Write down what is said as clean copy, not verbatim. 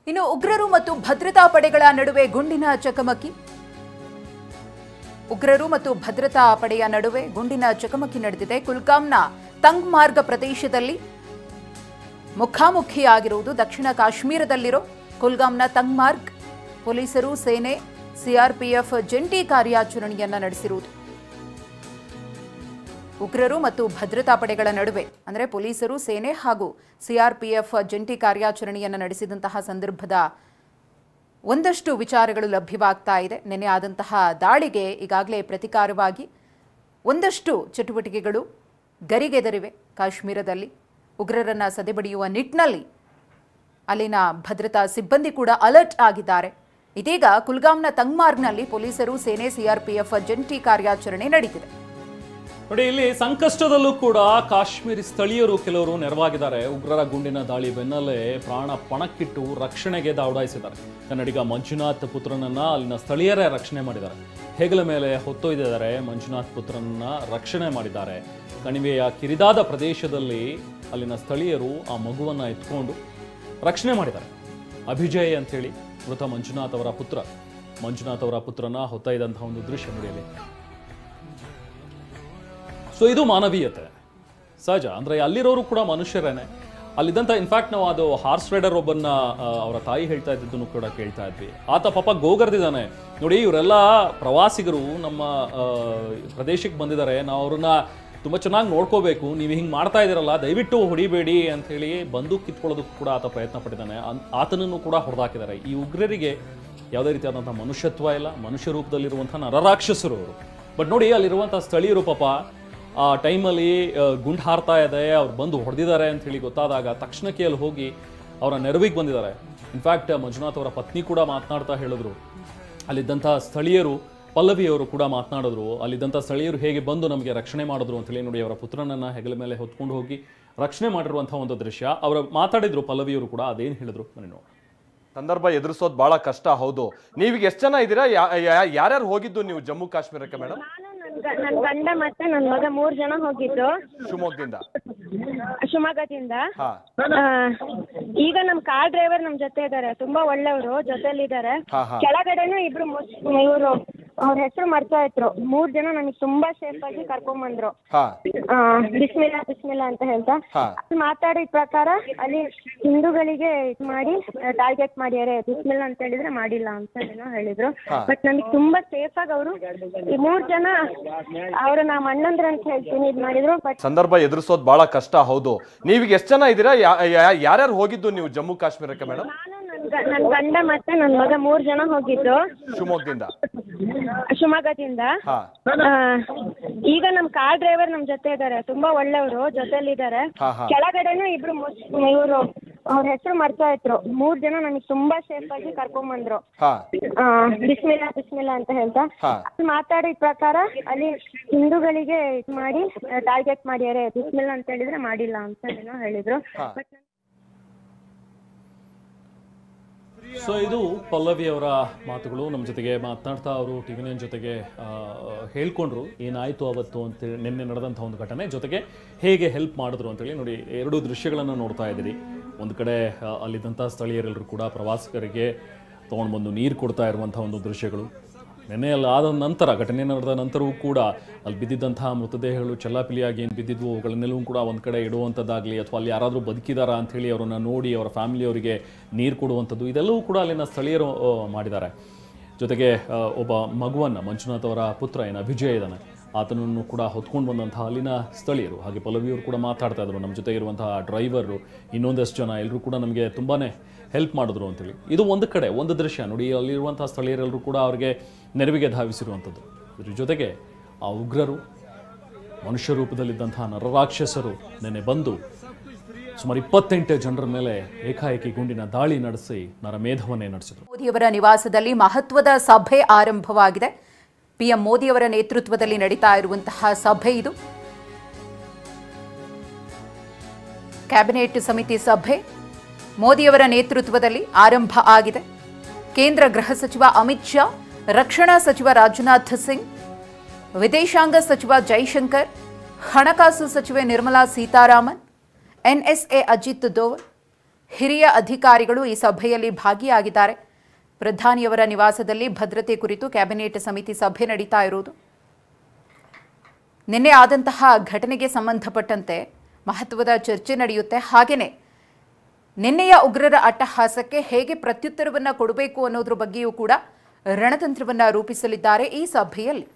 ಇನ್ನು ಉಗ್ರರು ಮತ್ತು ಭದ್ರತಾ ಪಡೆಗಳ ನಡುವೆ ಗುಂಡಿನ ಚಕಮಕಿ. ಉಗ್ರರು ಮತ್ತು ಭದ್ರತಾ ಪಡೆಯ ನಡುವೆ ಗುಂಡಿನ ಚಕಮಕಿ ನಡೆದಿದೆ. ಕುಲ್ಗಾಮ್ನ ತಂಗ್ಮಾರ್ಗ ಪ್ರದೇಶದಲ್ಲಿ ಮುಖಾಮುಖಿಯಾಗಿರುವುದು. ದಕ್ಷಿಣ ಕಾಶ್ಮೀರದಲ್ಲಿರೋ ಕುಲ್ಗಾಮ್ನ ತಂಗ್ಮಾರ್ಗ್ ಪೊಲೀಸರು, ಸೇನೆ, ಸಿಆರ್ಪಿಎಫ್ ಜಂಟಿ ಕಾರ್ಯಾಚರಣೆಯನ್ನ ನಡೆಸಿರುವುದು. ಉಗ್ರರು ಮತ್ತು ಭದ್ರತಾ ಪಡೆಗಳ ನಡುವೆ ಅಂದರೆ ಪೊಲೀಸರು, ಸೇನೆ ಹಾಗೂ ಸಿಆರ್ಪಿಎಫ್ ಜಂಟಿ ಕಾರ್ಯಾಚರಣೆಯನ್ನು ನಡೆಸಿದಂತಹ ಸಂದರ್ಭದ ಒಂದಷ್ಟು ವಿಚಾರಗಳು ಲಭ್ಯವಾಗ್ತಾ ಇದೆ. ನಿನ್ನೆ ಆದಂತಹ ದಾಳಿಗೆ ಈಗಾಗಲೇ ಪ್ರತಿಕಾರವಾಗಿ ಒಂದಷ್ಟು ಚಟುವಟಿಕೆಗಳು ಗರಿಗೆದರಿವೆ. ಕಾಶ್ಮೀರದಲ್ಲಿ ಉಗ್ರರನ್ನ ಸದೆಬಡಿಯುವ ನಿಟ್ಟಿನಲ್ಲಿ ಅಲ್ಲಿನ ಭದ್ರತಾ ಸಿಬ್ಬಂದಿ ಕೂಡ ಅಲರ್ಟ್ ಆಗಿದ್ದಾರೆ. ಇದೀಗ ಕುಲ್ಗಾಮ್ನ ತಂಗ್ಮಾರ್ಗ್ನಲ್ಲಿ ಪೊಲೀಸರು, ಸೇನೆ, ಸಿಆರ್ಪಿಎಫ್ ಜಂಟಿ ಕಾರ್ಯಾಚರಣೆ ನಡೆದಿದೆ. ನೋಡಿ, ಇಲ್ಲಿ ಸಂಕಷ್ಟದಲ್ಲೂ ಕೂಡ ಕಾಶ್ಮೀರಿ ಸ್ಥಳೀಯರು ಕೆಲವರು ನೆರವಾಗಿದ್ದಾರೆ. ಉಗ್ರರ ಗುಂಡಿನ ದಾಳಿ ಬೆನ್ನಲ್ಲೇ ಪ್ರಾಣ ಪಣಕ್ಕಿಟ್ಟು ರಕ್ಷಣೆಗೆ ದೌಡಾಯಿಸಿದ್ದಾರೆ. ಕನ್ನಡಿಗ ಮಂಜುನಾಥ್ ಪುತ್ರನನ್ನ ಅಲ್ಲಿನ ಸ್ಥಳೀಯರೇ ರಕ್ಷಣೆ ಮಾಡಿದ್ದಾರೆ. ಹೆಗಲ ಮೇಲೆ ಹೊತ್ತೊಯ್ದಿದ್ದಾರೆ. ಮಂಜುನಾಥ್ ಪುತ್ರನನ್ನ ರಕ್ಷಣೆ ಮಾಡಿದ್ದಾರೆ. ಕಣಿವೆಯ ಕಿರಿದಾದ ಪ್ರದೇಶದಲ್ಲಿ ಅಲ್ಲಿನ ಸ್ಥಳೀಯರು ಆ ಮಗುವನ್ನ ಎತ್ಕೊಂಡು ರಕ್ಷಣೆ ಮಾಡಿದ್ದಾರೆ. ಅಭಿಜಯ್ ಅಂತೇಳಿ ಮೃತ ಮಂಜುನಾಥ್ ಅವರ ಪುತ್ರನ ಹೊತ್ತೊಯ್ದಂತಹ ಒಂದು ದೃಶ್ಯ ನೋಡಿಯಲ್ಲಿ. ಸೊ ಇದು ಮಾನವೀಯತೆ ಸಹಜ. ಅಂದರೆ ಅಲ್ಲಿರೋರು ಕೂಡ ಮನುಷ್ಯರೇನೆ. ಅಲ್ಲಿದ್ದಂಥ ಇನ್ಫ್ಯಾಕ್ಟ್ ನಾವು ಅದು ಹಾರ್ಸ್ ರೈಡರ್ ಒಬ್ಬನ್ನ ಅವರ ತಾಯಿ ಹೇಳ್ತಾ ಇದ್ದಿದ್ದನ್ನು ಕೂಡ ಕೇಳ್ತಾ ಇದ್ವಿ. ಆತ ಪಾಪ ಗೋಗರ್ದಿದ್ದಾನೆ. ನೋಡಿ, ಇವರೆಲ್ಲ ಪ್ರವಾಸಿಗರು ನಮ್ಮ ಪ್ರದೇಶಕ್ಕೆ ಬಂದಿದ್ದಾರೆ, ನಾವು ಅವ್ರನ್ನ ತುಂಬ ಚೆನ್ನಾಗಿ ನೋಡ್ಕೋಬೇಕು, ನೀವು ಹಿಂಗೆ ಮಾಡ್ತಾ ಇದ್ದೀರಲ್ಲ, ದಯವಿಟ್ಟು ಹೊಡಿಬೇಡಿ ಅಂಥೇಳಿ ಬಂದೂಕು ಕಿತ್ಕೊಳ್ಳೋದಕ್ಕೂ ಕೂಡ ಆತ ಪ್ರಯತ್ನ ಪಟ್ಟಿದ್ದಾನೆ. ಆತನನ್ನು ಕೂಡ ಹೊಡೆದಾಕಿದ್ದಾರೆ. ಈ ಉಗ್ರರಿಗೆ ಯಾವುದೇ ರೀತಿಯಾದಂಥ ಮನುಷ್ಯತ್ವ ಇಲ್ಲ. ಮನುಷ್ಯ ರೂಪದಲ್ಲಿರುವಂಥ ನರರಾಕ್ಷಸರು ಅವರು. ಬಟ್ ನೋಡಿ, ಅಲ್ಲಿರುವಂಥ ಸ್ಥಳೀಯರು ಪಾಪ ಆ ಟೈಮಲ್ಲಿ ಗುಂಡು ಹಾರ್ತಾ ಇದೆ, ಅವ್ರು ಬಂದು ಹೊಡೆದಿದ್ದಾರೆ ಅಂಥೇಳಿ ಗೊತ್ತಾದಾಗ ತಕ್ಷಣಕ್ಕೆ ಅಲ್ಲಿ ಹೋಗಿ ಅವರ ನೆರವಿಗೆ ಬಂದಿದ್ದಾರೆ. ಇನ್ಫ್ಯಾಕ್ಟ್ ಮಂಜುನಾಥ್ ಅವರ ಪತ್ನಿ ಕೂಡ ಮಾತನಾಡ್ತಾ ಹೇಳಿದ್ರು. ಅಲ್ಲಿದ್ದಂಥ ಸ್ಥಳೀಯರು, ಪಲ್ಲವಿಯವರು ಕೂಡ ಮಾತನಾಡಿದ್ರು. ಅಲ್ಲಿದ್ದಂಥ ಸ್ಥಳೀಯರು ಹೇಗೆ ಬಂದು ನಮಗೆ ರಕ್ಷಣೆ ಮಾಡಿದ್ರು ಅಂತೇಳಿ. ನೋಡಿ, ಅವರ ಪುತ್ರನನ್ನು ಹೆಗಲ ಮೇಲೆ ಹೊತ್ಕೊಂಡು ಹೋಗಿ ರಕ್ಷಣೆ ಮಾಡಿರುವಂಥ ಒಂದು ದೃಶ್ಯ. ಅವರು ಮಾತಾಡಿದ್ರು, ಪಲ್ಲವಿಯವರು ಕೂಡ ಅದೇನು ಹೇಳಿದ್ರು ನೋಡಿ. ಸಂದರ್ಭ ಎದುರಿಸೋದು ಬಹಳ ಕಷ್ಟ. ಹೌದು, ನೀವೀಗ ಎಷ್ಟು ಜನ ಇದ್ದೀರಾ? ಯಾರ್ಯಾರು ಹೋಗಿದ್ದು ನೀವು ಜಮ್ಮು ಕಾಶ್ಮೀರಕ್ಕೆ ಮೇಡಮ್? ನನ್ನ ಗಂಡ ಮತ್ತೆ ನನ್ನ ಮಗ 3 ಜನ ಹೋಗಿದ್ದು ಶಿವಮೊಗ್ಗದಿಂದ. ಈಗ ನಮ್ ಕಾರ್ ಡ್ರೈವರ್ ನಮ್ ಜೊತೆ ಇದ್ದಾರೆ, ತುಂಬಾ ಒಳ್ಳೆಯವರು, ಜೊತೆಲಿದ್ದಾರೆ. ಕೆಳಗಡೆನೂ ಇಬ್ರು ಇವರು ಅವ್ರ ಹೆಸರು ಮರ್ತಾ ಇದ್ರು. 3 ಜನ ನಮಗೆ ತುಂಬಾ ಸೇಫ್ ಆಗಿ ಕರ್ಕೊಂಡ್ ಬಂದ್ರು. ಬಿಸ್ಮಿಲ್ಲಾ ಅಂತ ಹೇಳ್ತಾ ಮಾತಾಡಿದ ಪ್ರಕಾರ ಅಲ್ಲಿ ಹಿಂದೂಗಳಿಗೆ ಮಾಡಿ ಟಾರ್ಗೆಟ್ ಮಾಡ್ಯಾರೆ, ಬಿಸ್ಮಿಲ್ಲಾ ಅಂತ ಹೇಳಿದ್ರೆ ಮಾಡಿಲ್ಲ ಅಂತ ಏನೋ ಹೇಳಿದ್ರು. ಬಟ್ ನಮಗೆ ತುಂಬಾ ಸೇಫ್ ಆಗಿ ಅವರು ಈ 3 ಜನ ಅವ್ರ ನಮ್ಮ ಅಣ್ಣಂದ್ರ ಅಂತ ಹೇಳ್ತೀನಿ ಇದ್ ಮಾಡಿದ್ರು. ಬಟ್ ಸಂದರ್ಭ ಎದುರಿಸೋದು ಬಹಳ ಕಷ್ಟ. ಹೌದು, ನೀವೀಗ ಎಷ್ಟು ಜನ ಇದ್ದೀರಾ? ಯಾರ್ಯಾರು ಹೋಗಿದ್ದು ನೀವು ಜಮ್ಮು ಕಾಶ್ಮೀರಕ್ಕೆ ಮೇಡಮ್? ನನ್ನ ಗಂಡ ಮತ್ತೆ ನನ್ನ ಮಗ 3 ಜನ ಹೋಗಿದ್ದು ಶಿವಮೊಗ್ಗದಿಂದ. ಈಗ ನಮ್ ಕಾರ್ ಡ್ರೈವರ್ ನಮ್ ಜೊತೆ ಇದ್ದಾರೆ, ತುಂಬಾ ಒಳ್ಳೆಯವರು, ಜೊತೆಲಿದ್ದಾರೆ. ಕೆಳಗಡೆನೂ ಇಬ್ರು ಇವರು ಅವ್ರ ಹೆಸರು ಮರ್ತಾ ಇದ್ರು. 3 ಜನ ನಮಗೆ ತುಂಬಾ ಸೇಫ್ ಆಗಿ ಕರ್ಕೊಂಡ್ ಬಂದ್ರು. ಬಿಸ್ಮಿಲ್ಲಾ ಅಂತ ಹೇಳ್ತಾ ಮಾತಾಡಿದ ಪ್ರಕಾರ ಅಲ್ಲಿ ಹಿಂದೂಗಳಿಗೆ ಮಾಡಿ ಟಾರ್ಗೆಟ್ ಮಾಡ್ಯಾರೆ, ಬಿಸ್ಮಿಲ್ಲಾ ಅಂತ ಹೇಳಿದ್ರೆ ಮಾಡಿಲ್ಲ ಅಂತ ಏನೋ ಹೇಳಿದ್ರು. ಸೊ ಇದು ಪಲ್ಲವಿ ಅವರ ಮಾತುಗಳು. ನಮ್ಮ ಜೊತೆಗೆ ಮಾತನಾಡ್ತಾ ಅವರು ಟಿವಿ9 ಜೊತೆಗೆ ಹೇಳ್ಕೊಂಡ್ರು ಏನಾಯಿತು ಅವತ್ತು ಅಂತೇಳಿ, ನಿನ್ನೆ ನಡೆದಂಥ ಒಂದು ಘಟನೆ, ಜೊತೆಗೆ ಹೇಗೆ ಹೆಲ್ಪ್ ಮಾಡಿದ್ರು ಅಂತೇಳಿ. ನೋಡಿ, 2 ದೃಶ್ಯಗಳನ್ನು ನೋಡ್ತಾ ಇದ್ದೀರಿ. ಒಂದು ಕಡೆ ಅಲ್ಲಿದ್ದಂಥ ಸ್ಥಳೀಯರೆಲ್ಲರೂ ಕೂಡ ಪ್ರವಾಸಿಗರಿಗೆ ತೊಗೊಂಡು ಬಂದು ನೀರು ಕೊಡ್ತಾ ಇರುವಂಥ ಒಂದು ದೃಶ್ಯಗಳು. ನೆನ್ನೆ ಅಲ್ಲಿ ಆದ ನಂತರ, ಘಟನೆ ನಡೆದ ನಂತರವೂ ಕೂಡ ಅಲ್ಲಿ ಬಿದ್ದಿದ್ದಂತಹ ಮೃತದೇಹಗಳು ಚೆಲ್ಲಾಪಿಲಿಯಾಗಿ ಏನು ಬಿದ್ದಿದ್ವು ಅವುಗಳನ್ನೆಲ್ಲವೂ ಕೂಡ ಒಂದು ಕಡೆ ಇಡುವಂಥದ್ದಾಗಲಿ, ಅಥವಾ ಅಲ್ಲಿ ಯಾರಾದರೂ ಬದುಕಿದಾರಾ ಅಂಥೇಳಿ ಅವರನ್ನು ನೋಡಿ ಅವರ ಫ್ಯಾಮಿಲಿಯವರಿಗೆ ನೀರು ಕೊಡುವಂಥದ್ದು, ಇದೆಲ್ಲವೂ ಕೂಡ ಅಲ್ಲಿನ ಸ್ಥಳೀಯರು ಮಾಡಿದ್ದಾರೆ. ಜೊತೆಗೆ ಒಬ್ಬ ಮಗುವನ್ನು, ಮಂಜುನಾಥ್ ಅವರ ಪುತ್ರ ಏನು ಅಭಿಜಯ್ ಇದ್ದಾನೆ, ಆತನನ್ನು ಕೂಡ ಹೊತ್ಕೊಂಡು ಬಂದಂತಹ ಅಲ್ಲಿನ ಸ್ಥಳೀಯರು. ಹಾಗೆ ಪಲ್ಲವಿಯವರು ಕೂಡ ಮಾತಾಡ್ತಾ ಇದ್ರು. ನಮ್ಮ ಜೊತೆ ಇರುವಂತಹ ಡ್ರೈವರು, ಇನ್ನೊಂದಷ್ಟು ಜನ ಎಲ್ಲರೂ ಕೂಡ ನಮಗೆ ತುಂಬಾ ಹೆಲ್ಪ್ ಮಾಡಿದ್ರು ಅಂತೇಳಿ. ಇದು ಒಂದು ಕಡೆ ಒಂದು ದೃಶ್ಯ ನೋಡಿ. ಅಲ್ಲಿರುವಂತಹ ಸ್ಥಳೀಯರೆಲ್ಲರೂ ಕೂಡ ಅವರಿಗೆ ನೆರವಿಗೆ ಧಾವಿಸಿರುವಂಥದ್ದು. ಇದ್ರ ಜೊತೆಗೆ ಆ ಉಗ್ರರು, ಮನುಷ್ಯ ರೂಪದಲ್ಲಿದ್ದಂತಹ ನರರಾಕ್ಷಸರು ನಿನ್ನೆ ಬಂದು ಸುಮಾರು 28 ಜನರ ಮೇಲೆ ಏಕಾಏಕಿ ಗುಂಡಿನ ದಾಳಿ ನಡೆಸಿ ನರಮೇಧವನ್ನೇ ನಡೆಸಿದರು. ಮೋದಿಯವರ ನಿವಾಸದಲ್ಲಿ ಮಹತ್ವದ ಸಭೆ ಆರಂಭವಾಗಿದೆ. ಪಿಎಂ ಮೋದಿಯವರ ನೇತೃತ್ವದಲ್ಲಿ ನಡೀತಾ ಇರುವಂತಹ ಸಭೆ ಇದು. ಕ್ಯಾಬಿನೆಟ್ ಸಮಿತಿ ಸಭೆ ಮೋದಿಯವರ ನೇತೃತ್ವದಲ್ಲಿ ಆರಂಭ ಆಗಿದೆ. ಕೇಂದ್ರ ಗೃಹ ಸಚಿವ ಅಮಿತ್ ಶಾ, ರಕ್ಷಣಾ ಸಚಿವ ರಾಜನಾಥ್ ಸಿಂಗ್, ವಿದೇಶಾಂಗ ಸಚಿವ ಜೈಶಂಕರ್, ಹಣಕಾಸು ಸಚಿವೆ ನಿರ್ಮಲಾ ಸೀತಾರಾಮನ್, ಎನ್ಎಸ್ಎ ಅಜಿತ್ ದೋವಲ್, ಹಿರಿಯ ಅಧಿಕಾರಿಗಳು ಈ ಸಭೆಯಲ್ಲಿ ಭಾಗಿಯಾಗಿದ್ದಾರೆ. ಪ್ರಧಾನಿಯವರ ನಿವಾಸದಲ್ಲಿ ಭದ್ರತೆ ಕುರಿತು ಕ್ಯಾಬಿನೆಟ್ ಸಮಿತಿ ಸಭೆ ನಡೀತಾ ಇರುವುದು. ನಿನ್ನೆ ಆದಂತಹ ಘಟನೆಗೆ ಸಂಬಂಧಪಟ್ಟಂತೆ ಮಹತ್ವದ ಚರ್ಚೆ ನಡೆಯುತ್ತೆ. ಹಾಗೆಯೇ ನಿನ್ನೆಯ ಉಗ್ರರ ಅಟ್ಟಹಾಸಕ್ಕೆ ಹೇಗೆ ಪ್ರತ್ಯುತ್ತರವನ್ನು ಕೊಡಬೇಕು ಅನ್ನೋದ್ರ ಬಗ್ಗೆಯೂ ಕೂಡ ರಣತಂತ್ರವನ್ನು ರೂಪಿಸಲಿದ್ದಾರೆ ಈ ಸಭೆಯಲ್ಲಿ.